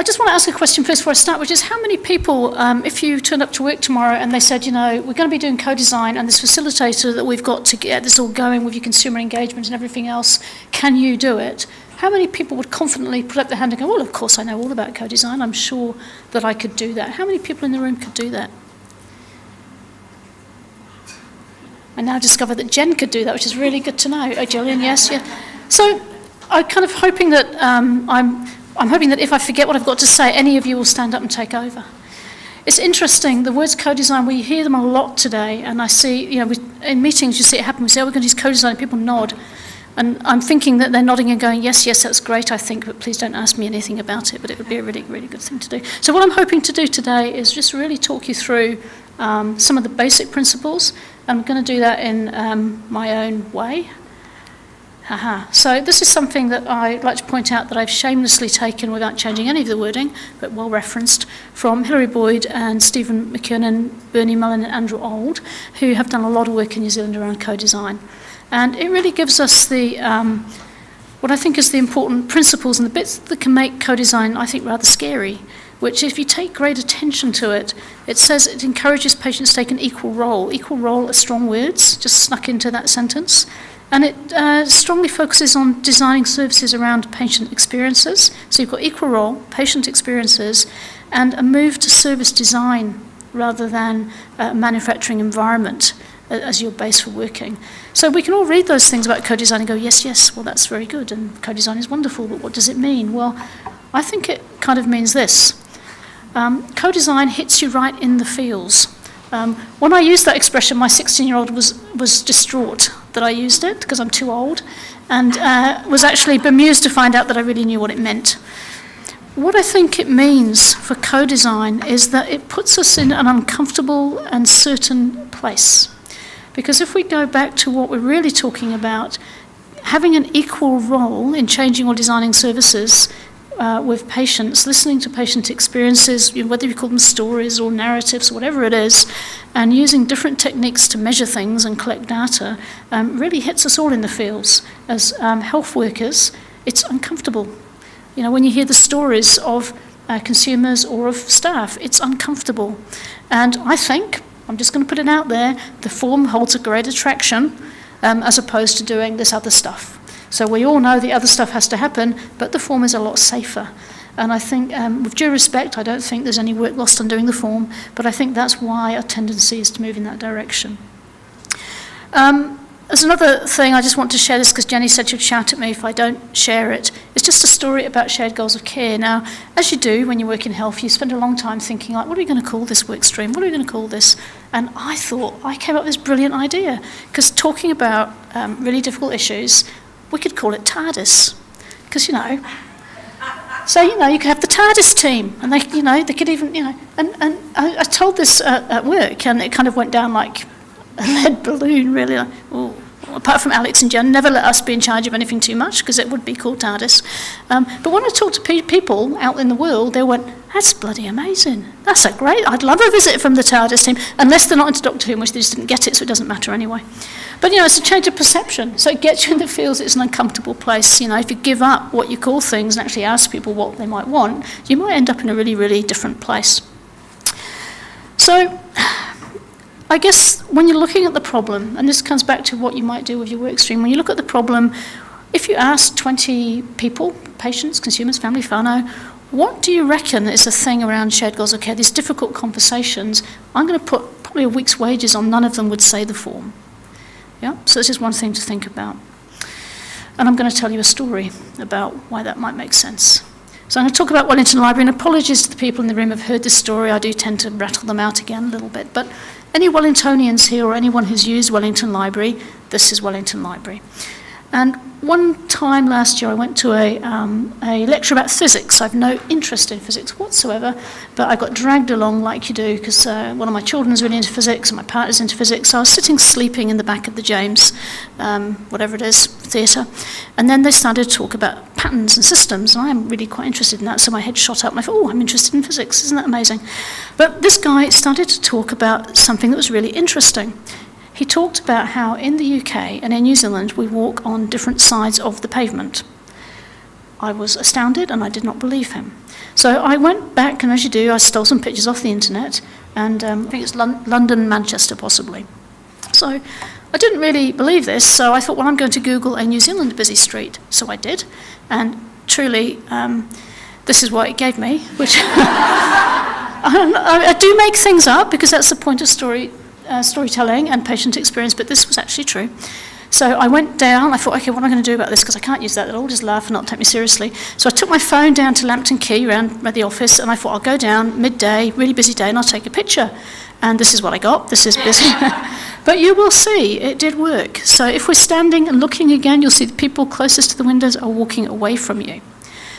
I just want to ask a question first before I start, which is how many people, if you turned up to work tomorrow and they said, we're going to be doing co-design and this facilitator that we've got to get this all going with your consumer engagement and everything else, can you do it? How many people would confidently put up their hand and go, well, of course I know all about co-design, I'm sure that I could do that. How many people in the room could do that? I now discover that Jen could do that, which is really good to know. Oh, Gillian, yes, yeah. So I'm kind of hoping that I'm hoping that if I forget what I've got to say, any of you will stand up and take over. It's interesting, the words co-design, we hear them a lot today, and I see, in meetings you see it happen, we say, we're going to use co-design, and people nod. And I'm thinking that they're nodding and going, yes, that's great, I think, but please don't ask me anything about it, but it would be a really, really good thing to do. So what I'm hoping to do today is just really talk you through some of the basic principles. I'm going to do that in my own way. So this is something that I'd like to point out that I've shamelessly taken without changing any of the wording, but well referenced, from Hilary Boyd and Stephen McKiernan, Bernie Mullen and Andrew Auld, who have done a lot of work in New Zealand around co-design. And it really gives us the what I think is the important principles and the bits that can make co-design, I think, rather scary, which if you take great attention to it, it says it encourages patients to take an equal role. Equal role are strong words, just snuck into that sentence. And it strongly focuses on designing services around patient experiences. So you've got equal role, patient experiences, and a move to service design rather than manufacturing environment as your base for working. So we can all read those things about co-design and go, yes, well, that's very good, and co-design is wonderful, but what does it mean? Well, I think it kind of means this. Co-design hits you right in the feels. When I used that expression, my 16-year-old was distraught that I used it because I'm too old, and was actually bemused to find out that I really knew what it meant. What I think it means for co-design is that it puts us in an uncomfortable and certain place. Because if we go back to what we're really talking about, having an equal role in changing or designing services with patients, listening to patient experiences, whether you call them stories or narratives, whatever it is, and using different techniques to measure things and collect data, really hits us all in the feels. As health workers, it's uncomfortable. When you hear the stories of consumers or of staff, it's uncomfortable. And I think, I'm just going to put it out there, the form holds a great attraction as opposed to doing this other stuff. So we all know the other stuff has to happen, but the form is a lot safer. And I think, with due respect, I don't think there's any work lost on doing the form, but I think that's why our tendency is to move in that direction. There's another thing, I just want to share this because Jenny said she'd shout at me if I don't share it. It's just a story about shared goals of care. Now, as you do when you work in health, you spend a long time thinking, like, what are we going to call this work stream? What are we going to call this? And I came up with this brilliant idea, because talking about really difficult issues, we could call it TARDIS, because, so, you could have the TARDIS team, and they could even, and I told this at work, and it kind of went down like a lead balloon, really. Like, oh. Apart from Alex and Jen, never let us be in charge of anything too much, because it would be called TARDIS. But when I talked to people out in the world, they went, that's bloody amazing. That's great. I'd love a visit from the TARDIS team, unless they're not into Doctor Who, in which they just didn't get it, so it doesn't matter anyway. But, it's a change of perception. So it gets you in the feels it's an uncomfortable place. If you give up what you call things and actually ask people what they might want, you might end up in a really, really different place. So I guess when you're looking at the problem, and this comes back to what you might do with your work stream, when you look at the problem, if you ask 20 people, patients, consumers, family, whānau, what do you reckon is the thing around shared goals of care, these difficult conversations? I'm going to put probably a week's wages on none of them would say the form. Yeah, so this is one thing to think about. And I'm going to tell you a story about why that might make sense. So I'm going to talk about Wellington Library, and apologies to the people in the room who've heard this story. I do tend to rattle them out again a little bit. But any Wellingtonians here or anyone who's used Wellington Library, this is Wellington Library. And one time last year I went to a lecture about physics. I've no interest in physics whatsoever, but I got dragged along like you do because one of my children is really into physics and my partner's into physics. So I was sitting sleeping in the back of the James, whatever it is, theatre. And then they started to talk about patterns and systems, and I'm really quite interested in that. So my head shot up and I thought, oh, I'm interested in physics. Isn't that amazing? But this guy started to talk about something that was really interesting. He talked about how in the UK and in New Zealand we walk on different sides of the pavement. I was astounded and I did not believe him. So I went back, and as you do, I stole some pictures off the internet, and I think it's London, Manchester possibly. So I didn't really believe this, so I thought, well, I'm going to Google a New Zealand busy street. So I did, and truly, this is what it gave me, which I do make things up because that's the point of storytelling and patient experience, but this was actually true. So I went down, I thought, okay, what am I going to do about this? Because I can't use that, they'll all just laugh and not take me seriously. So I took my phone down to Lambton Quay, around the office, and I thought, I'll go down midday, really busy day, and I'll take a picture. And this is what I got, this is busy. But you will see, it did work. So if we're standing and looking again, you'll see the people closest to the windows are walking away from you.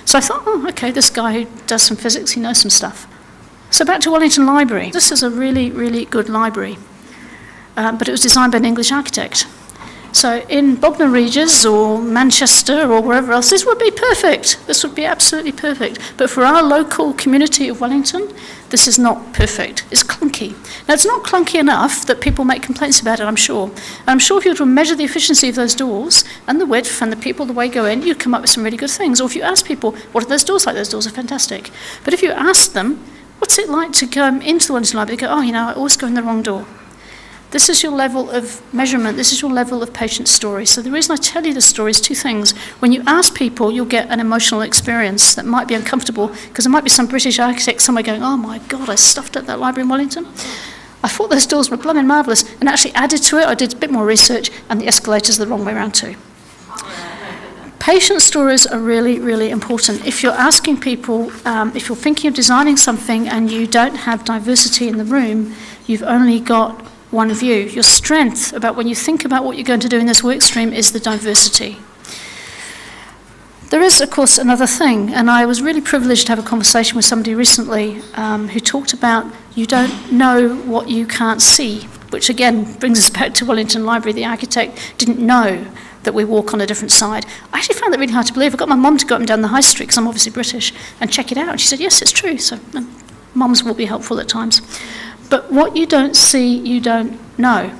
So I thought, oh, okay, this guy who does some physics, he knows some stuff. So back to Wellington Library. This is a really, really good library, but it was designed by an English architect. So in Bognor Regis or Manchester or wherever else, this would be perfect. This would be absolutely perfect. But for our local community of Wellington, this is not perfect. It's clunky. Now, it's not clunky enough that people make complaints about it, I'm sure. And I'm sure if you were to measure the efficiency of those doors and the width and the people, the way go in, you'd come up with some really good things. Or if you ask people, what are those doors like? Those doors are fantastic. But if you ask them, what's it like to come into the Wellington Library? They go, oh, I always go in the wrong door. This is your level of measurement. This is your level of patient story. So the reason I tell you this story is two things. When you ask people, you'll get an emotional experience that might be uncomfortable, because there might be some British architect somewhere going, oh my God, I stuffed up that library in Wellington. I thought those doors were blooming marvellous, and actually added to it, I did a bit more research, and the escalators are the wrong way around too. Patient stories are really, really important. If you're asking people, if you're thinking of designing something and you don't have diversity in the room, you've only got one view. Your strength about when you think about what you're going to do in this work stream is the diversity. There is, of course, another thing, and I was really privileged to have a conversation with somebody recently who talked about you don't know what you can't see, which again brings us back to Wellington Library. The architect didn't know that we walk on a different side. I actually found that really hard to believe. I got my mum to go up and down the high street, because I'm obviously British, and check it out. And she said, yes, it's true. So mums will be helpful at times. But what you don't see, you don't know.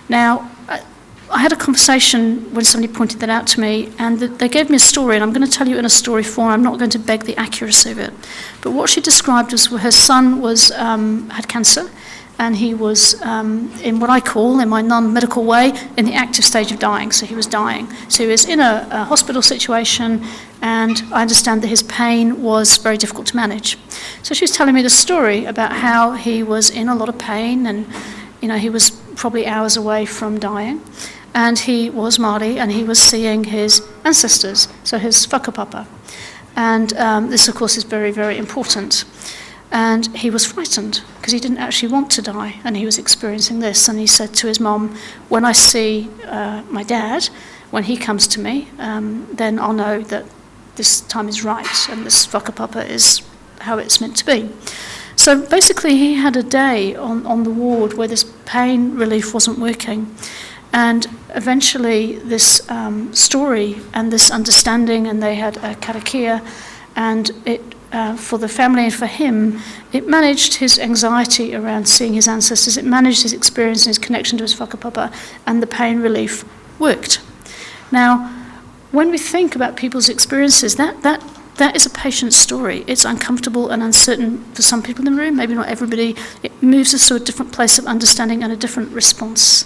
Now, I had a conversation when somebody pointed that out to me, and they gave me a story, and I'm going to tell you in a story form. I'm not going to beg the accuracy of it. But what she described was her son had cancer, and he was in what I call, in my non-medical way, in the active stage of dying. So he was dying. So he was in a hospital situation, and I understand that his pain was very difficult to manage. So she was telling me the story about how he was in a lot of pain, and he was probably hours away from dying, and he was Māori, and he was seeing his ancestors, so his whakapapa. And this, of course, is very, very important. And he was frightened because he didn't actually want to die, and he was experiencing this. And he said to his mom, when I see my dad, when he comes to me, then I'll know that this time is right, and this whakapapa is how it's meant to be. So basically he had a day on the ward where this pain relief wasn't working. And eventually this story and this understanding, and they had a karakia, and it for the family and for him, it managed his anxiety around seeing his ancestors, it managed his experience and his connection to his whakapapa, and the pain relief worked. Now, when we think about people's experiences, that is a patient's story. It's uncomfortable and uncertain for some people in the room, maybe not everybody. It moves us to a different place of understanding and a different response.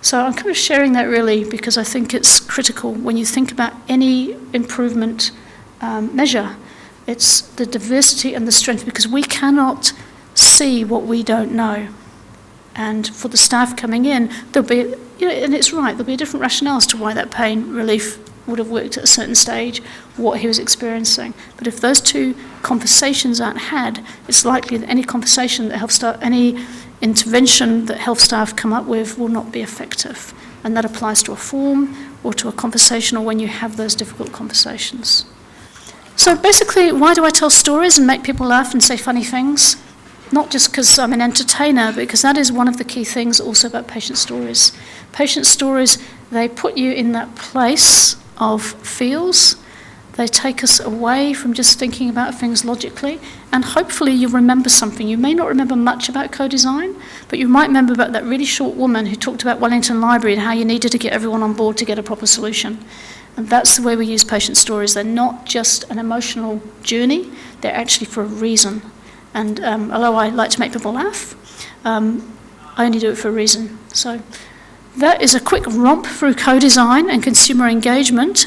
So I'm kind of sharing that really because I think it's critical when you think about any improvement measure. It's the diversity and the strength, because we cannot see what we don't know. And for the staff coming in, there'll be, and it's right, there'll be a different rationale as to why that pain relief would have worked at a certain stage, what he was experiencing. But if those two conversations aren't had, it's likely that any conversation that health staff, any intervention that health staff come up with will not be effective. And that applies to a form or to a conversation, or when you have those difficult conversations. So basically, why do I tell stories and make people laugh and say funny things? Not just because I'm an entertainer, because that is one of the key things also about patient stories. Patient stories, they put you in that place of feels. They take us away from just thinking about things logically, and hopefully you remember something. You may not remember much about co-design, but you might remember about that really short woman who talked about Wellington Library and how you needed to get everyone on board to get a proper solution. And that's the way we use patient stories. They're not just an emotional journey, they're actually for a reason. And although I like to make people laugh, I only do it for a reason. So that is a quick romp through co-design and consumer engagement.